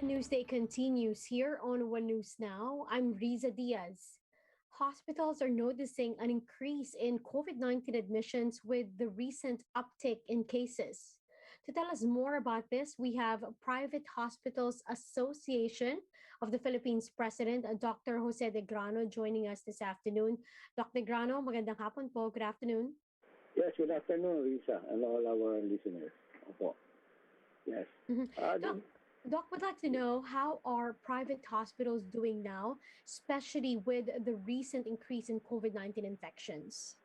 The newsday continues here on One News Now. I'm Riza Diaz. Hospitals are noticing an increase in COVID-19 admissions with the recent uptick in cases. To tell us more about this, we have Private Hospitals Association of the Philippines President, Dr. Jose de Grano, joining us this afternoon. Dr. Grano, magandang hapon po. Good afternoon. Yes, good afternoon, Risa, and all our listeners. Opo. Yes. Doc would like to know, how are private hospitals doing now, especially with the recent increase in COVID-19 infections?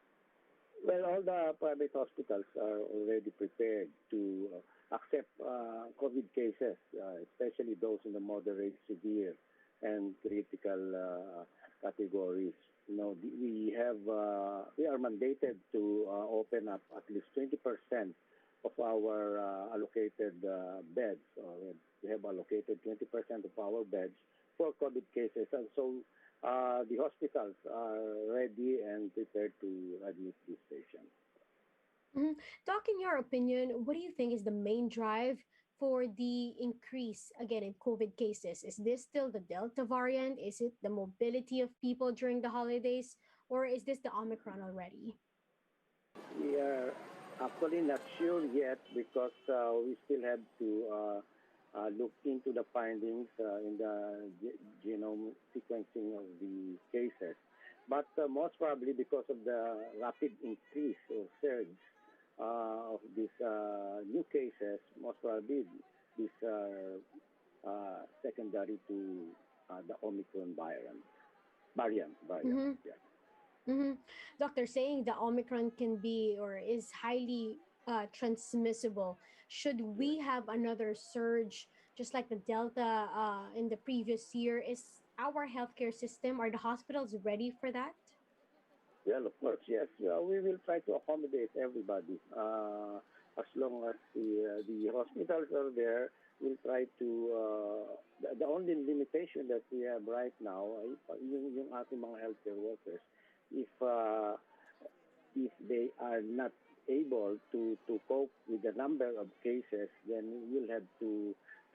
Well, all the private hospitals are already prepared to accept COVID cases, especially those in the moderate, severe, and critical categories. We are mandated to open up at least 20% of our allocated beds. We have allocated 20% of our beds for COVID cases, and so the hospitals are ready and prepared to admit these patients. Doc, in your opinion, what do you think is the main drive for the increase again in COVID cases? Is this still the Delta variant? Is it the mobility of people during the holidays? Or is this the Omicron already? We are actually not sure yet because we still have to look into the findings in the genome sequencing of the cases. But most probably because of the rapid increase or surge of these new cases, most probably these are secondary to the Omicron variant. Yeah. Doctor, saying the Omicron can be or is highly transmissible. Should we have another surge just like the Delta in the previous year? Is our healthcare system or the hospitals ready for that? Well, of course, yes. We will try to accommodate everybody. As long as the hospitals are there, we'll try to... the only limitation that we have right now, yung ating mga healthcare workers, if they are not able to cope with the number of cases, then we'll have to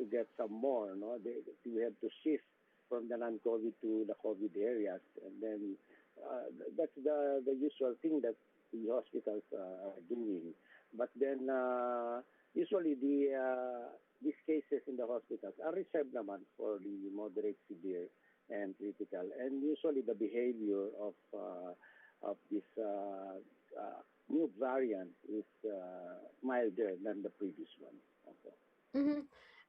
get some more. No, we have to shift from the non-COVID to the COVID areas, and then that's the usual thing that the hospitals are doing. But then usually these cases in the hospitals are reserved naman for the moderate, severe, and critical, and usually the behavior of this new variant is milder than the previous one. Okay.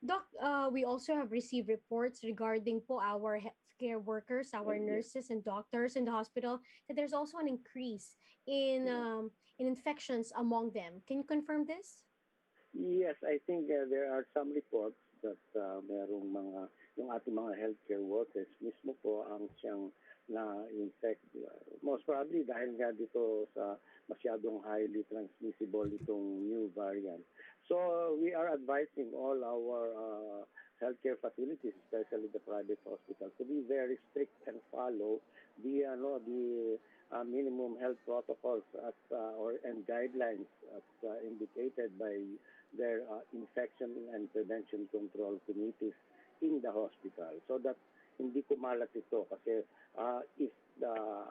Doc, we also have received reports regarding po our healthcare workers, our nurses and doctors in the hospital, that there's also an increase in infections among them. Can you confirm this? Yes, I think there are some reports that merong yung ating mga healthcare workers mismo po ang siyang na-infect. Most probably dahil nga dito sa masyadong highly transmissible itong new variant. So we are advising all our healthcare facilities, especially the private hospitals, to be very strict and follow the minimum health protocols and guidelines as indicated by their infection and prevention control committees in the hospital, so that hindi kumalat ito kasi if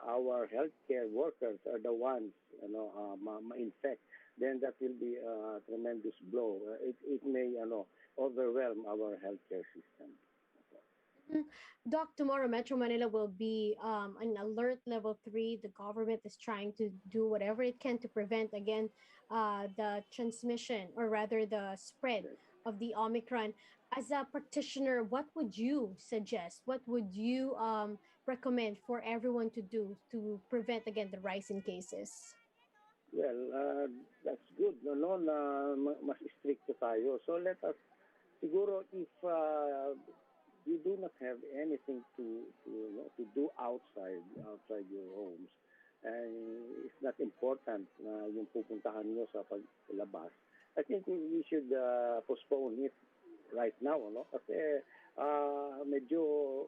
our healthcare workers are the ones ma-infect, then that will be a tremendous blow. It may overwhelm our healthcare system. Doc, tomorrow Metro Manila will be an alert level 3. The government is trying to do whatever it can to prevent again the transmission, or rather the spread of the Omicron. As a practitioner, what would you suggest? What would you recommend for everyone to do to prevent again the rise in cases? Well, that's good. Mas stricto tayo. So let us, siguro, if you do not have anything to do outside your homes, and it's not important na yung pupuntahan nyo sa paglabas, I think we should postpone it right now, no? Kasi medyo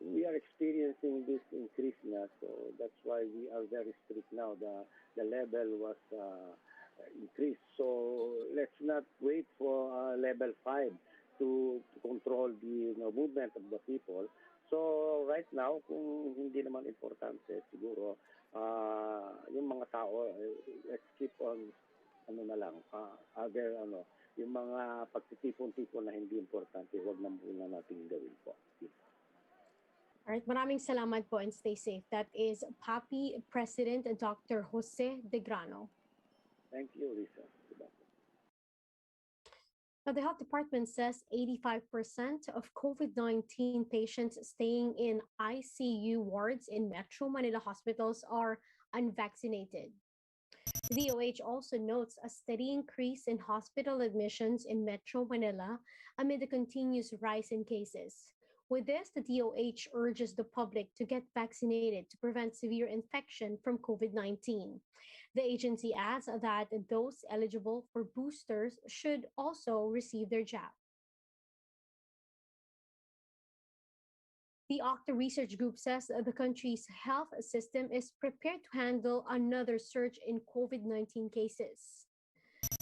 we are experiencing this increase na, so that's why we are very strict now. The level was increased, so let's not wait for level 5 to control the movement of the people. So right now, kung hindi naman importante, siguro, yung mga tao, let's keep on, ano na lang, other, yung mga pagtitipon-tipon na hindi importante, huwag na muna natin gawin po. Alright, maraming salamat po and stay safe. That is PAPI President Dr. Jose De Grano. Thank you, Lisa. Goodbye. Now, the health department says 85% of COVID-19 patients staying in ICU wards in Metro Manila hospitals are unvaccinated. The DOH also notes a steady increase in hospital admissions in Metro Manila amid the continuous rise in cases. With this, the DOH urges the public to get vaccinated to prevent severe infection from COVID-19. The agency adds that those eligible for boosters should also receive their jab. The Octa Research Group says the country's health system is prepared to handle another surge in COVID-19 cases.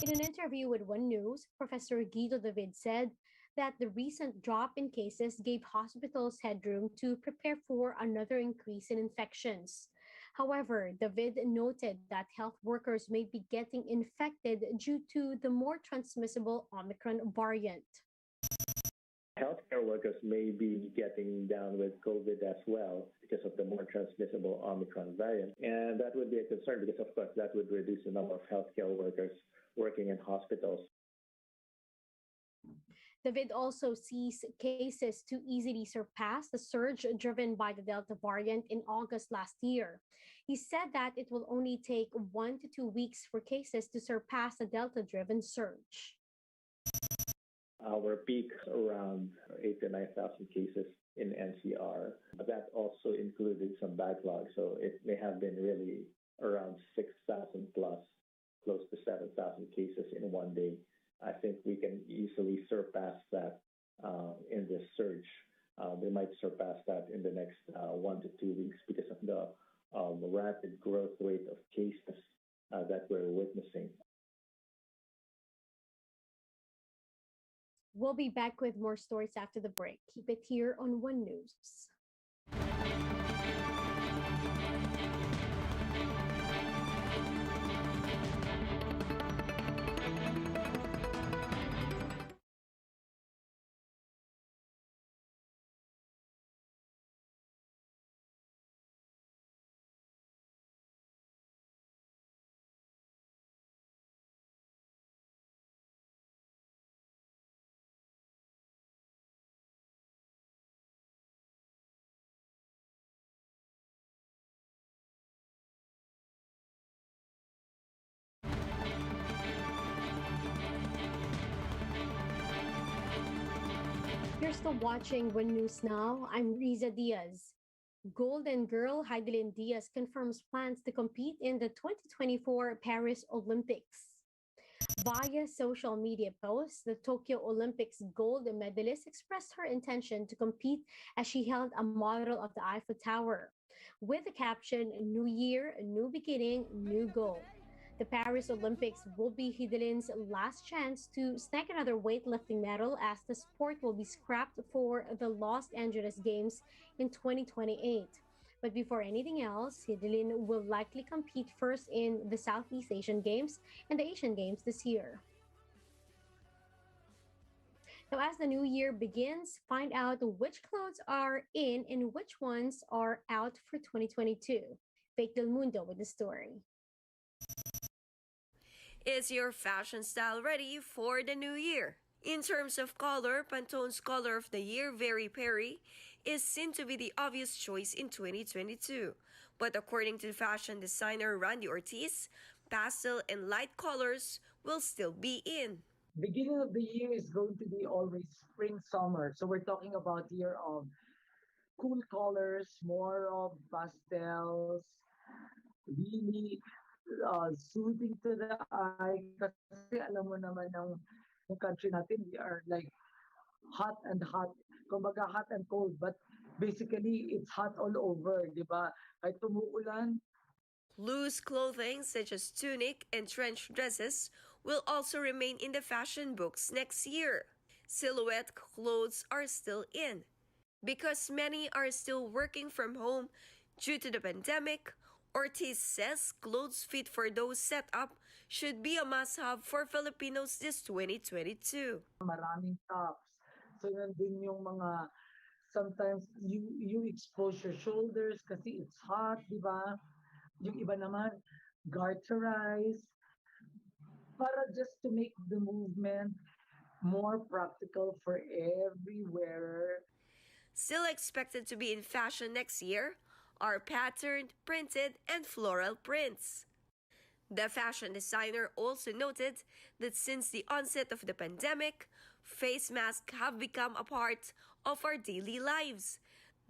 In an interview with One News, Professor Guido David said that the recent drop in cases gave hospitals headroom to prepare for another increase in infections. However, David noted that health workers may be getting infected due to the more transmissible Omicron variant. Healthcare workers may be getting down with COVID as well because of the more transmissible Omicron variant. And that would be a concern because, of course, that would reduce the number of healthcare workers working in hospitals. David also sees cases to easily surpass the surge driven by the Delta variant in August last year. He said that it will only take 1 to 2 weeks for cases to surpass the Delta-driven surge. Our peak around 8,000 to 9,000 cases in NCR. That also included some backlog, so it may have been really around 6,000 plus, close to 7,000 cases in one day. I think we can easily surpass that in this surge. We might surpass that in the next 1 to 2 weeks because of the rapid growth rate of cases that we're witnessing. We'll be back with more stories after the break. Keep it here on One News. You're still watching One News Now. I'm Riza Diaz. Golden Girl Heidelin Diaz confirms plans to compete in the 2024 Paris Olympics. Via social media posts, the Tokyo Olympics gold medalist expressed her intention to compete as she held a model of the Eiffel Tower with the caption, "New Year, New Beginning, New Goal." The Paris Olympics will be Hidelin's last chance to snag another weightlifting medal as the sport will be scrapped for the Los Angeles Games in 2028. But before anything else, Hidelin will likely compete first in the Southeast Asian Games and the Asian Games this year. Now, as the new year begins, find out which clothes are in and which ones are out for 2022. Fake Del Mundo with the story. Is your fashion style ready for the new year? In terms of color, Pantone's color of the year, Very Perry, is seen to be the obvious choice in 2022. But according to fashion designer Randy Ortiz, pastel and light colors will still be in. Beginning of the year is going to be always spring, summer. So we're talking about year of cool colors, more of pastels, really soothing to the eye. Kasi alam mo naman ng country natin, we are like hot and hot. Kumbaga hot and cold, but basically it's hot all over, di ba? Kahit tumuulan. Loose clothing such as tunic and trench dresses will also remain in the fashion books next year. silhouette clothes are still in. Because many are still working from home due to the pandemic, Ortiz says clothes fit for those set up should be a must-have for Filipinos this 2022. Maraming tops. So nandun yung mga, sometimes you expose your shoulders kasi it's hot, di ba? Yung iba naman, garterize, para just to make the movement more practical for every wearer. Still expected to be in fashion next year are patterned, printed, and floral prints. The fashion designer also noted that since the onset of the pandemic, face masks have become a part of our daily lives.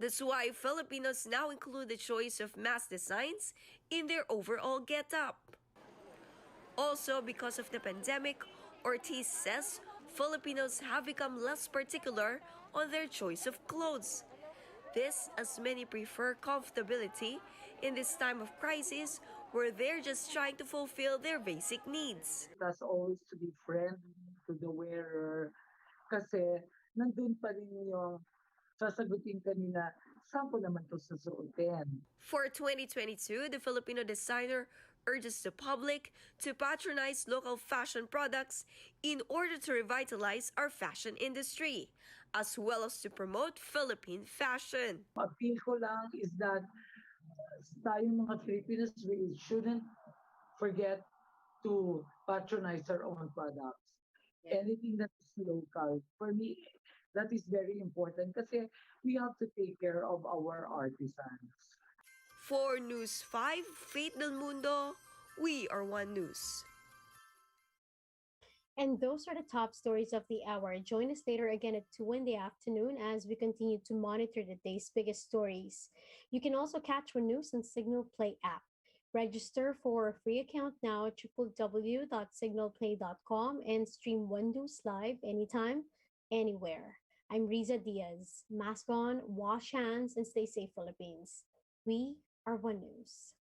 That's why Filipinos now include the choice of mask designs in their overall getup. Also, because of the pandemic, Ortiz says Filipinos have become less particular on their choice of clothes. This as many prefer comfortability in this time of crisis where they're just trying to fulfill their basic needs. It has always to be friendly to the wearer kasi nandun pa rin yung sasagutin kanina, saan ko naman to susuotin? For 2022, the Filipino designer urges the public to patronize local fashion products in order to revitalize our fashion industry, as well as to promote Philippine fashion. Appeal ko lang is that tayong mga Filipinos, we shouldn't forget to patronize our own products. Anything that is local, for me, that is very important kasi we have to take care of our artisans. For News 5, Faith Del Mundo, we are One News. And those are the top stories of the hour. Join us later again at 2 in the afternoon as we continue to monitor the day's biggest stories. You can also catch One News on Signal Play app. Register for a free account now at www.signalplay.com and stream One News live anytime, anywhere. I'm Riza Diaz. Mask on, wash hands, and stay safe, Philippines. We are One News.